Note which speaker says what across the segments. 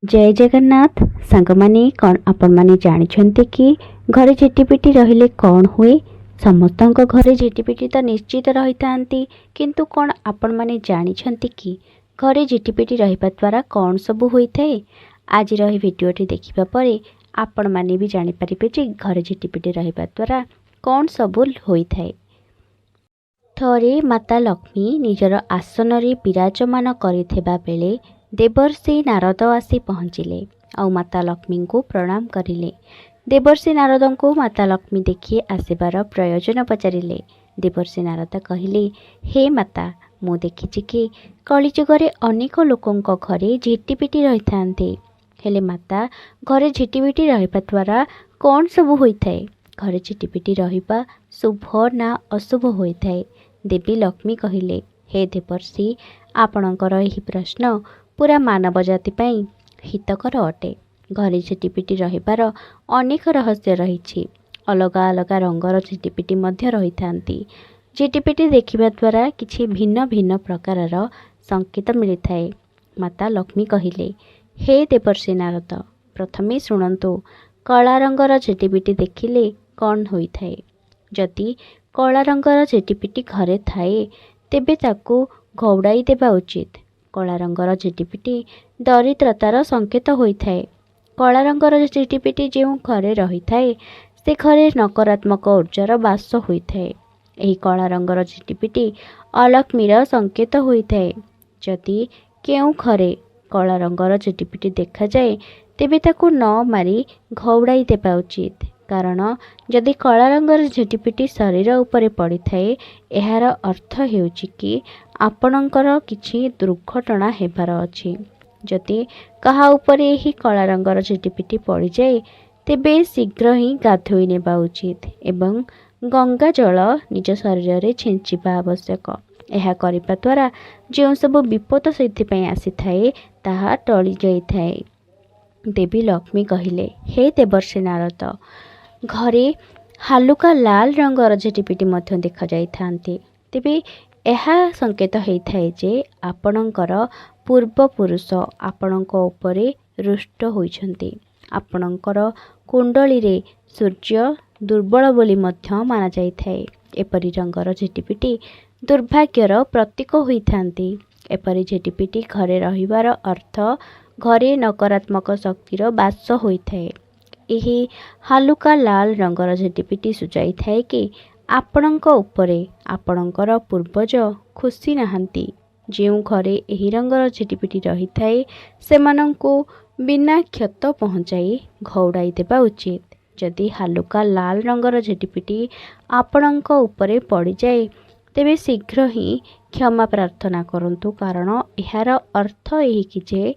Speaker 1: जय जगन्नाथ सांगमाने कौन आपण माने जानिछन्ते कि घरे झिटिपिटी रहिले कौन हुए। समस्तक घरे झिटिपिटी तो निश्चित रही थांती, किंतु कौन आपण माने जानिछन्ते कि घरे झिटिपिटी रहिबा द्वारा कौन सबु होइथाए। आज रही भिडियोटी देखिबा परे आपण माने भी जानि परिबे जे घरे झिटिपिटी रहिबा द्वारा कौन सबु होइथाए। थरे माता लक्ष्मी निजर आसन रे विराजमान करिथिबा बेले देवर्षि नारद आसी पहुँचिले और माता लक्ष्मी को प्रणाम करिले। देवर्षि नारद को माता लक्ष्मी देखी आसबार प्रयोजन पचारिले। देवर्षि नारद कहिले, हे माता, मु देखिछि कि कलिजुगरे अनेक लोकों घरे झिटिपिटी रही थांते, हेले माता घरे झिटिपिटी रहिबा द्वारा कौन सबु होइथाए। घरे झिटिपिटी रहिबा शुभ ना अशुभ होइथाए। देवी लक्ष्मी कहिले, हे देवर्षि, आपणकर एही प्रश्न पूरा मानव जाति पाई हितकर अटे। घरे झिटिपिटी रहिबार अनेक रहस्य रही। अलग अलग रंगर झिटिपिटी मध्य रही थांती। झिटिपिटी देखिबा द्वारा किछि भिन्न भिन्न प्रकारर संकेत मिलिथाए। माता लक्ष्मी कहिले, हे देवर्षि नारद, प्रथमे शुणन्तु, कला रंगर झिटिपिटी देखिले कौन होइथाए। जदि कला रंगर झिटिपिटी घरे थाए तेबे ताकू घौड़ाई देबा उचित। कला रंगर झिटिपिटी दरिद्रतार संकेत होइथाए। कला रंगर झिटिपिटी जो घरे रही थाए से घरे नकारात्मक ऊर्जार बास होइथाए। एही कला रंगर झिटिपिटी अलक्ष्मीर संकेत होइथाए। जदि केउ घरे कला रंगर झिटिपिटी देखा जाए तेबे ताकू न मारी घौड़ाई देबा उचित, कारण जदि कला रंगर झिटिपिटी शरीर उपरे पड़ी थाए एहार अर्थ हेउछि कि आपणकर किछि दुर्घटना हेबार अछि। जदि कहा उपरे एही कला रंगर झिटिपिटी पड़ी जाए तेबे शीघ्र ही गाधोई नेबा उचित एवं गंगा जल निज शरीर रे छिंचिबा आवश्यक। एहा करिबा द्वारा जो सब विपद सेथिपई आसीथाए ताहा टळी जाइथाए। देवी लक्ष्मी कहिले, हे देवर्षि नारद, घरे हालुका लाल रंगर झिटिपिटी मध्य देखा जाई थांती, तेबे एहा संकेत होइथाए जे आपणकर पूर्वपुरुष आपणक उपरे रुष्ट होइछन्ति। आपणकर कुंडली रे सूर्य दुर्बल बोली मध्य माना जाइथाए। एपरि रंगर झिटिपिटी दुर्भाग्यर प्रतीक होइथांती। एपरि झिटिपिटी घरे रहिबार अर्थ घरे नकारात्मक शक्तिर बास होइथाए। एही हालुका लाल रंगर झिटिपिटी सुझाई थाए कि आपणक उपरे आपणकर पूर्वज खुशी नाहांती। जो घरे एही रंगर झिटिपिटी रही थाए सेमानंकु बिना क्षत पहुँचाई घौड़ाई देबा उचित। जदि हालुका लाल रंगर झिटिपिटी आपणक उपरे पड़ी जाए तेबे शीघ्र ही क्षमा प्रार्थना करंतु, कारण एहार अर्थ एही कि जे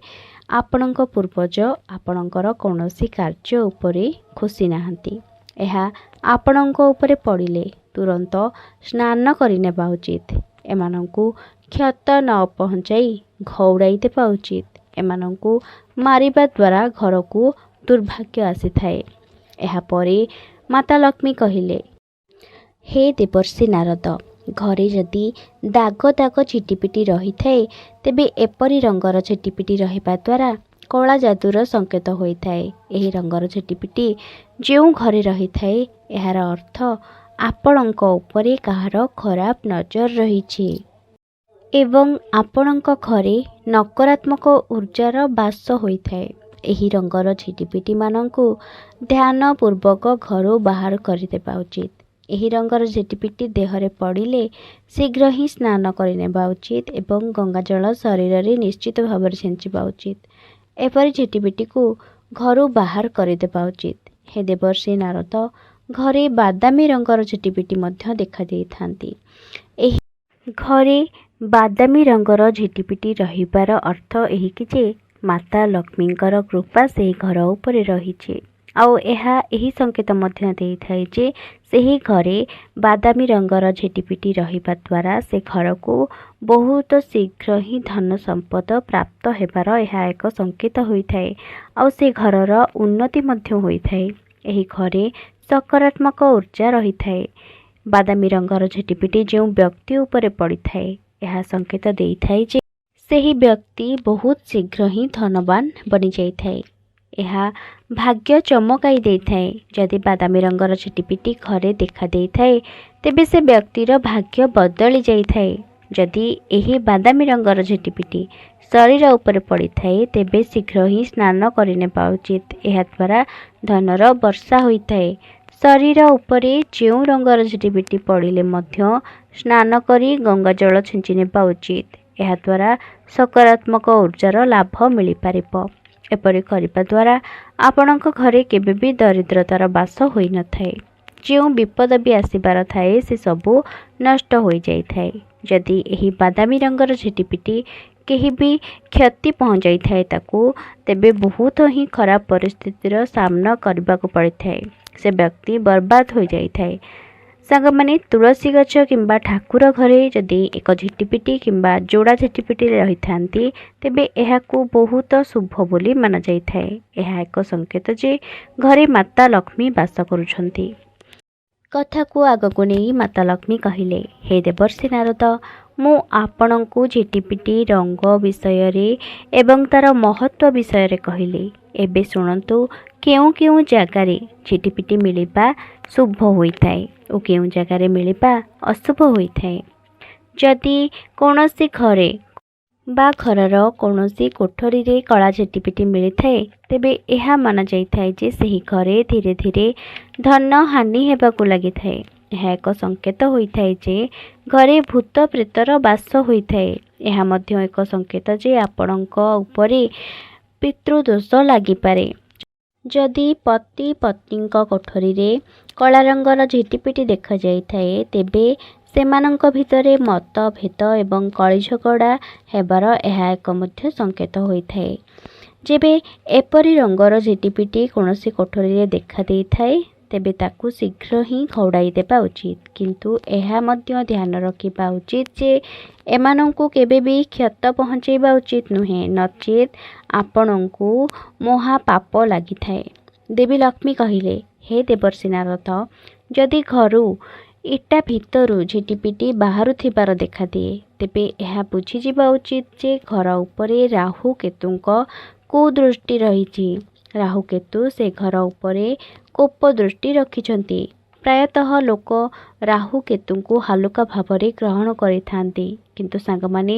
Speaker 1: आपणक पूर्वज आपणकर कौनसी कार्य उपरे खुशी नाहांती। एहा आपणक उपरे पड़िले तुरंत स्नान करिनेबा उचित। एमानंकु क्षत न पहुँचाई घौड़ाई देबा उचित। एमानंकु मारिबा द्वारा घर को दुर्भाग्य आसीथाए। एहा परे माता लक्ष्मी कहिले, हे देवर्षि नारद, घरे जदि दाग दाग झिटिपिटी रही थाए तेबे एपरि रंगर झिटिपिटी रहिबा द्वारा कला जादूर संकेत होइथाए। एही रंगर झिटिपिटी जो घरे रही थाए एहार अर्थ आपणक उपरे काहार खराब नजर रहिछि एवं आपणक घरे नकारात्मक ऊर्जार बास होइथाए। एही रंगर झिटिपिटी मानंकु ध्यान पूर्वक घरो बाहर करिदेबा उचित। एही रंगर झिटिपिटी देहरे पड़िले शीघ्र ही स्नान करिनेबा उचित एवं गंगा जल शरीर रे निश्चित भाव छिंचिबा उचित। एपरि झिटिपिटी को घरू बाहर करिदेबा उचित। हे देवर्षि नारद, घरे बादामी रंगर झिटिपिटी मध्य देखा देई थांती। एही घरे बादामी रंगर झिटिपिटी रहिबार अर्थ एही कि जे माता लक्ष्मींकर कृपा से घर उपरे रहिछि। आउ एहा एही संकेत मध्य देई थाए जे सेही घरे बादामी रंगर झिटिपिटी रहिबा द्वारा से घर को बहुत शीघ्र ही धन संपद प्राप्त हेबार एहा एक संकेत होइथाए। आउ से घरर उन्नति मध्य होइथाए। एही घरे सकारात्मक ऊर्जा रही थाए। बादामी रंगर झिटिपिटी जो व्यक्ति उपरे पड़ी थाए एहा संकेत देई थाए जे ସେହି ବ୍ୟକ୍ତି ବହୁତ ଶୀଘ୍ର ହିଁ ଧନବାନ ବନି ଯାଇଥାଏ। ଏହା ଭାଗ୍ୟ ଚମକାଇ ଦେଇଥାଏ। ଯଦି ବାଦାମୀ ରଙ୍ଗର ଝିଟିପିଟି ଘରେ ଦେଖା ଦେଇଥାଏ ତେବେ ସେ ବ୍ୟକ୍ତିର ଭାଗ୍ୟ ବଦଳି ଯାଇଥାଏ। ଯଦି ଏହି ବାଦାମୀ ରଙ୍ଗର ଝିଟିପିଟି ଶରୀର ଉପରେ ପଡ଼ିଥାଏ ତେବେ ଶୀଘ୍ର ହିଁ ସ୍ନାନ କରିନେବା ଉଚିତ। ଏହାଦ୍ୱାରା ଧନର ବର୍ଷା ହୋଇଥାଏ। ଶରୀର ଉପରେ ଯେଉଁ ରଙ୍ଗର ଝିଟିପିଟି ପଡ଼ିଲେ ମଧ୍ୟ ସ୍ନାନ କରି ଗଙ୍ଗାଜଳ ଛିଞ୍ଚି ନେବା ଉଚିତ। ଏହାଦ୍ୱାରା ସକାରାତ୍ମକ ଉର୍ଜାର ଲାଭ ମିଳିପାରିବ। ଏପରି କରିବା ଦ୍ୱାରା ଆପଣଙ୍କ ଘରେ କେବେ ବି ଦରିଦ୍ରତାର ବାସ ହୋଇନଥାଏ। ଯେଉଁ ବିପଦ ବି ଆସିବାର ଥାଏ ସେ ସବୁ ନଷ୍ଟ ହୋଇଯାଇଥାଏ। ଯଦି ଏହି ବାଦାମୀ ରଙ୍ଗର ଝିଟିପିଟି କେହି ବି କ୍ଷତି ପହଞ୍ଚାଇଥାଏ ତାକୁ, ତେବେ ବହୁତ ହିଁ ଖରାପ ପରିସ୍ଥିତିର ସାମ୍ନା କରିବାକୁ ପଡ଼ିଥାଏ। ସେ ବ୍ୟକ୍ତି ବର୍ବାଦ ହୋଇଯାଇଥାଏ। ସାଙ୍ଗମାନେ, ତୁଳସୀ ଗଛ କିମ୍ବା ଠାକୁର ଘରେ ଯଦି ଏକ ଝିଟିପିଟି କିମ୍ବା ଯୋଡ଼ା ଝିଟିପିଟି ରହିଥାନ୍ତି ତେବେ ଏହାକୁ ବହୁତ ଶୁଭ ବୋଲି ମାନାଯାଇଥାଏ। ଏହା ଏକ ସଂକେତ ଯେ ଘରେ ମାତା ଲକ୍ଷ୍ମୀ ବାସ କରୁଛନ୍ତି। କଥାକୁ ଆଗକୁ ନେଇ ମାତା ଲକ୍ଷ୍ମୀ କହିଲେ, ହେ ଦେବର୍ଷି ନାରଦ, ମୁଁ ଆପଣଙ୍କୁ ଝିଟିପିଟି ରଙ୍ଗ ବିଷୟରେ ଏବଂ ତାର ମହତ୍ତ୍ୱ ବିଷୟରେ କହିଲି। ଏବେ ଶୁଣନ୍ତୁ କେଉଁ କେଉଁ ଜାଗାରେ ଝିଟିପିଟି ମିଳିବା ଶୁଭ ହୋଇଥାଏ ଓ କେଉଁ ଜାଗାରେ ମିଳିବା ଅଶୁଭ ହୋଇଥାଏ। ଯଦି କୌଣସି ଘରେ ବା ଘରର କୌଣସି କୋଠରୀରେ କଳା ଝିଟିପିଟି ମିଳିଥାଏ ତେବେ ଏହା ମାନାଯାଇଥାଏ ଯେ ସେହି ଘରେ ଧୀରେ ଧୀରେ ଧନ ହାନି ହେବାକୁ ଲାଗିଥାଏ। ଏହା ଏକ ସଂକେତ ହୋଇଥାଏ ଯେ ଘରେ ଭୂତ ପ୍ରେତର ବାସ ହୋଇଥାଏ। ଏହା ମଧ୍ୟ ଏକ ସଂକେତ ଯେ ଆପଣଙ୍କ ଉପରେ ପିତୃଦୋଷ ଲାଗିପାରେ। ଯଦି ପତି ପତ୍ନୀଙ୍କ କୋଠରୀରେ କଳା ରଙ୍ଗର ଝିଟିପିଟି ଦେଖାଯାଇଥାଏ ତେବେ ସେମାନଙ୍କ ଭିତରେ ମତଭେଦ ଏବଂ କଳିଝଗଡ଼ା ହେବାର ଏହା ଏକ ମଧ୍ୟ ସଂକେତ ହୋଇଥାଏ। ଯେବେ ଏପରି ରଙ୍ଗର ଝିଟିପିଟି କୌଣସି କୋଠରୀରେ ଦେଖା ଦେଇଥାଏ ତେବେ ତାକୁ ଶୀଘ୍ର ହିଁ ଘଉଡ଼ାଇ ଦେବା ଉଚିତ। କିନ୍ତୁ ଏହା ମଧ୍ୟ ଧ୍ୟାନ ରଖିବା ଉଚିତ ଯେ ଏମାନଙ୍କୁ କେବେ ବି କ୍ଷତ ପହଞ୍ଚାଇବା ଉଚିତ ନୁହେଁ, ନଚେତ୍ ଆପଣଙ୍କୁ ମହାପାପ ଲାଗିଥାଏ। ଦେବୀ ଲକ୍ଷ୍ମୀ କହିଲେ, ହେ ଦେବର୍ଷି ନାରଦ, ଯଦି ଘରୁ ଇଟା ଭିତରୁ ଝିଟିପିଟି ବାହାରୁଥିବାର ଦେଖାଦିଏ ତେବେ ଏହା ବୁଝିଯିବା ଉଚିତ ଯେ ଘର ଉପରେ ରାହୁ କେତୁଙ୍କ କୁଦୃଷ୍ଟି ରହିଛି। ରାହୁ କେତୁ ସେ ଘର ଉପରେ କୋପ ଦୃଷ୍ଟି ରଖିଛନ୍ତି। ପ୍ରାୟତଃ ଲୋକ ରାହୁ କେତୁଙ୍କୁ ହାଲୁକା ଭାବରେ ଗ୍ରହଣ କରିଥାନ୍ତି। କିନ୍ତୁ ସାଙ୍ଗମାନେ,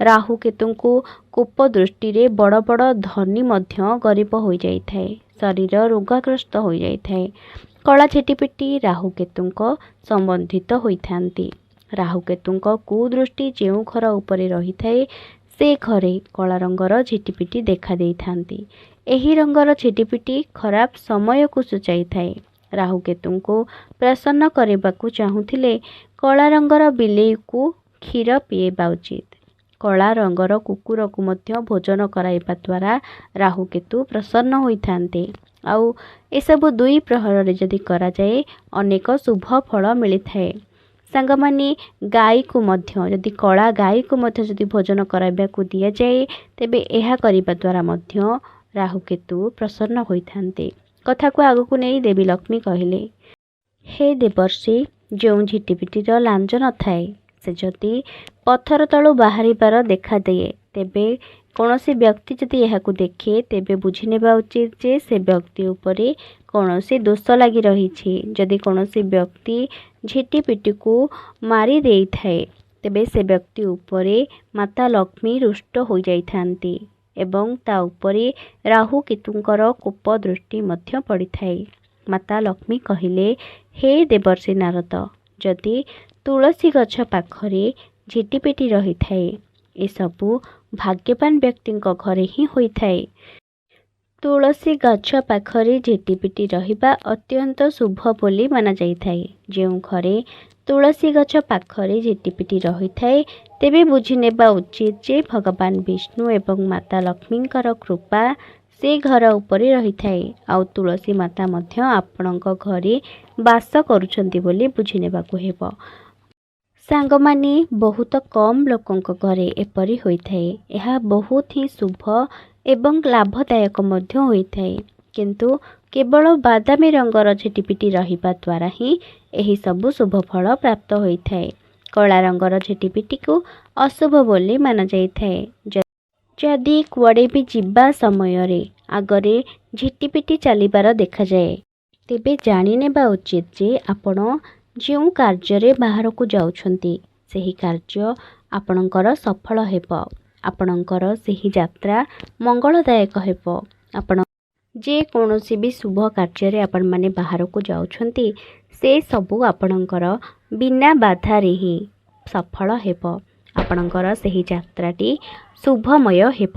Speaker 1: ରାହୁ କେତୁଙ୍କୁ କୋପ ଦୃଷ୍ଟିରେ ବଡ଼ ବଡ଼ ଧନୀ ମଧ୍ୟ ଗରିବ ହୋଇଯାଇଥାଏ, ଶରୀର ରୋଗାଗ୍ରସ୍ତ ହୋଇଯାଇଥାଏ। କଳା ଝିଟିପିଟି ରାହୁ କେତୁଙ୍କ ସମ୍ବନ୍ଧିତ ହୋଇଥାନ୍ତି। ରାହୁ କେତୁଙ୍କ କୁଦୃଷ୍ଟି ଯେଉଁ ଘର ଉପରେ ରହିଥାଏ ସେ ଘରେ କଳା ରଙ୍ଗର ଝିଟିପିଟି ଦେଖା ଦେଇଥାନ୍ତି। ଏହି ରଙ୍ଗର ଝିଟିପିଟି ଖରାପ ସମୟକୁ ସୂଚାଇଥାଏ। ରାହୁ କେତୁଙ୍କୁ ପ୍ରସନ୍ନ କରିବାକୁ ଚାହୁଁଥିଲେ କଳା ରଙ୍ଗର ବିଲେଇକୁ କ୍ଷୀର ପିଆଇବା ଉଚିତ। କଳା ରଙ୍ଗର କୁକୁରକୁ ମଧ୍ୟ ଭୋଜନ କରାଇବା ଦ୍ୱାରା ରାହୁ କେତୁ ପ୍ରସନ୍ନ ହୋଇଥାନ୍ତି। ଆଉ ଏସବୁ 2 ପ୍ରହରରେ ଯଦି କରାଯାଏ ଅନେକ ଶୁଭ ଫଳ ମିଳିଥାଏ। ସାଙ୍ଗମାନେ, ଗାଈକୁ ମଧ୍ୟ ଯଦି କଳା ଗାଈକୁ ମଧ୍ୟ ଯଦି ଭୋଜନ କରାଇବାକୁ ଦିଆଯାଏ ତେବେ ଏହା କରିବା ଦ୍ୱାରା ମଧ୍ୟ ରାହୁ କେତୁ ପ୍ରସନ୍ନ ହୋଇଥାନ୍ତି। କଥାକୁ ଆଗକୁ ନେଇ ଦେବୀ ଲକ୍ଷ୍ମୀ କହିଲେ, ହେ ଦେବର୍ଷି, ଯେଉଁ ଝିଟିପିଟିର ଲାଞ୍ଜ ନଥାଏ ସେ ଯଦି ପଥର ତଳୁ ବାହାରିବାର ଦେଖାଦିଏ ତେବେ କୌଣସି ବ୍ୟକ୍ତି ଯଦି ଏହାକୁ ଦେଖେ ତେବେ ବୁଝିନେବା ଉଚିତ ଯେ ସେ ବ୍ୟକ୍ତି ଉପରେ କୌଣସି ଦୋଷ ଲାଗି ରହିଛି। ଯଦି କୌଣସି ବ୍ୟକ୍ତି ଝିଟିପିଟିକୁ ମାରି ଦେଇଥାଏ ତେବେ ସେ ବ୍ୟକ୍ତି ଉପରେ ମାତା ଲକ୍ଷ୍ମୀ ରୁଷ୍ଟ ହୋଇଯାଇଥାନ୍ତି ଏବଂ ତା ଉପରେ ରାହୁ କେତୁଙ୍କର କୋପ ଦୃଷ୍ଟି ମଧ୍ୟ ପଡ଼ିଥାଏ। ମାତା ଲକ୍ଷ୍ମୀ କହିଲେ, ହେ ଦେବର୍ଷି ନାରଦ, ଯଦି ତୁଳସୀ ଗଛ ପାଖରେ ଝିଟିପିଟି ରହିଥାଏ ଏସବୁ ଭାଗ୍ୟବାନ ବ୍ୟକ୍ତିଙ୍କ ଘରେ ହିଁ ହୋଇଥାଏ। ତୁଳସୀ ଗଛ ପାଖରେ ଝିଟିପିଟି ରହିବା ଅତ୍ୟନ୍ତ ଶୁଭ ବୋଲି ମାନାଯାଇଥାଏ। ଯେଉଁ ଘରେ ତୁଳସୀ ଗଛ ପାଖରେ ଝିଟିପିଟି ରହିଥାଏ ତେବେ ବୁଝିନେବା ଉଚିତ ଯେ ଭଗବାନ ବିଷ୍ଣୁ ଏବଂ ମାତା ଲକ୍ଷ୍ମୀଙ୍କର କୃପା ସେ ଘର ଉପରେ ରହିଥାଏ। ଆଉ ତୁଳସୀ ମାତା ମଧ୍ୟ ଆପଣଙ୍କ ଘରେ ବାସ କରୁଛନ୍ତି ବୋଲି ବୁଝିନେବାକୁ ହେବ। ସାଙ୍ଗମାନେ, ବହୁତ କମ୍ ଲୋକଙ୍କ ଘରେ ଏପରି ହୋଇଥାଏ। ଏହା ବହୁତ ହିଁ ଶୁଭ ଏବଂ ଲାଭଦାୟକ ମଧ୍ୟ ହୋଇଥାଏ। କିନ୍ତୁ କେବଳ ବାଦାମୀ ରଙ୍ଗର ଝିଟିପିଟି ରହିବା ଦ୍ୱାରା ହିଁ ଏହି ସବୁ ଶୁଭ ଫଳ ପ୍ରାପ୍ତ ହୋଇଥାଏ। କଳା ରଙ୍ଗର ଝିଟିପିଟିକୁ ଅଶୁଭ ବୋଲି ମାନାଯାଇଥାଏ। ଯଦି କୁଆଡ଼େ ବି ଯିବା ସମୟରେ ଆଗରେ ଝିଟିପିଟି ଚାଲିବାର ଦେଖାଯାଏ, ତେବେ ଜାଣିନେବା ଉଚିତ ଯେ ଆପଣ ଯେଉଁ କାର୍ଯ୍ୟରେ ବାହାରକୁ ଯାଉଛନ୍ତି ସେହି କାର୍ଯ୍ୟ ଆପଣଙ୍କର ସଫଳ ହେବ। ଆପଣଙ୍କର ସେହି ଯାତ୍ରା ମଙ୍ଗଳଦାୟକ ହେବ। ଆପଣ ଯେକୌଣସି ବି ଶୁଭ କାର୍ଯ୍ୟରେ ଆପଣମାନେ ବାହାରକୁ ଯାଉଛନ୍ତି ସେ ସବୁ ଆପଣଙ୍କର ବିନା ବାଧାରେ ହିଁ ସଫଳ ହେବ। ଆପଣଙ୍କର ସେହି ଯାତ୍ରାଟି ଶୁଭମୟ ହେବ।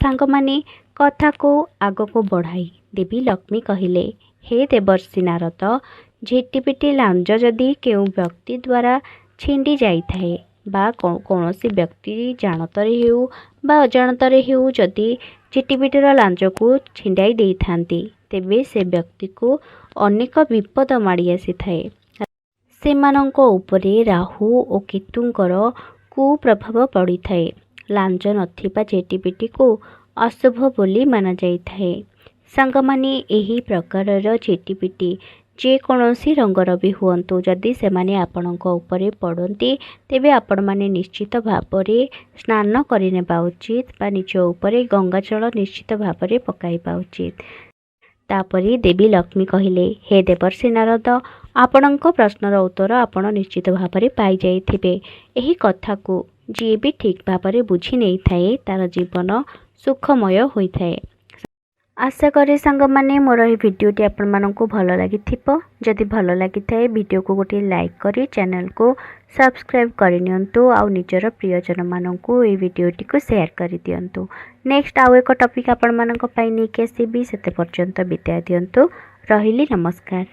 Speaker 1: ସାଙ୍ଗମାନେ କଥାକୁ ଆଗକୁ ବଢ଼ାଇ ଦେବୀ ଲକ୍ଷ୍ମୀ କହିଲେ, ହେ ଦେବର୍ଷି ନାରଦ, ଝିଟିପିଟି ଲାଞ୍ଜ ଯଦି କେଉଁ ବ୍ୟକ୍ତି ଦ୍ୱାରା ଛିଣ୍ଡି ଯାଇଥାଏ ବା କୌଣସି ବ୍ୟକ୍ତି ଜାଣତରେ ହେଉ ବା ଅଜାଣତରେ ହେଉ ଯଦି ଝିଟିପିଟିର ଲାଞ୍ଜକୁ ଛିଣ୍ଡାଇ ଦେଇଥାନ୍ତି, ତେବେ ସେ ବ୍ୟକ୍ତିକୁ ଅନେକ ବିପଦ ମାଡ଼ି ଆସିଥାଏ। ସେମାନଙ୍କ ଉପରେ ରାହୁ ଓ କେତୁଙ୍କର କୁପ୍ରଭାବ ପଡ଼ିଥାଏ। ଲାଞ୍ଜ ନଥିବା ଝିଟିପିଟିକୁ ଅଶୁଭ ବୋଲି ମାନାଯାଇଥାଏ। ସାଙ୍ଗମାନେ ଏହି ପ୍ରକାରର ଝିଟିପିଟି ଯେକୌଣସି ରଙ୍ଗର ବି ହୁଅନ୍ତୁ, ଯଦି ସେମାନେ ଆପଣଙ୍କ ଉପରେ ପଡ଼ନ୍ତି ତେବେ ଆପଣମାନେ ନିଶ୍ଚିତ ଭାବରେ ସ୍ନାନ କରିନେବା ଉଚିତ ବା ନିଜ ଉପରେ ଗଙ୍ଗାଜଳ ନିଶ୍ଚିତ ଭାବରେ ପକାଇବା ଉଚିତ। ତାପରେ ଦେବୀ ଲକ୍ଷ୍ମୀ କହିଲେ, ହେ ଦେବର୍ଷି ନାରଦ, ଆପଣଙ୍କ ପ୍ରଶ୍ନର ଉତ୍ତର ଆପଣ ନିଶ୍ଚିତ ଭାବରେ ପାଇଯାଇଥିବେ। ଏହି କଥାକୁ ଯିଏ ବି ଠିକ୍ ଭାବରେ ବୁଝି ନେଇଥାଏ ତାର ଜୀବନ ସୁଖମୟ ହୋଇଥାଏ। ଆଶା କରେ ସାଙ୍ଗମାନେ ମୋର ଏହି ଭିଡ଼ିଓଟି ଆପଣମାନଙ୍କୁ ଭଲ ଲାଗିଥିବ। ଯଦି ଭଲ ଲାଗିଥାଏ ଭିଡ଼ିଓକୁ ଗୋଟିଏ ଲାଇକ୍ କରି ଚ୍ୟାନେଲକୁ ସବସ୍କ୍ରାଇବ୍ କରିନିଅନ୍ତୁ ଆଉ ନିଜର ପ୍ରିୟଜନମାନଙ୍କୁ ଏହି ଭିଡ଼ିଓଟିକୁ ସେୟାର କରିଦିଅନ୍ତୁ। ନେକ୍ସଟ ଆଉ ଏକ ଟପିକ୍ ଆପଣମାନଙ୍କ ପାଇଁ ନେଇକି ଆସିବି। ସେତେ ପର୍ଯ୍ୟନ୍ତ ବିଦାୟ ଦିଅନ୍ତୁ। ରହିଲି, ନମସ୍କାର।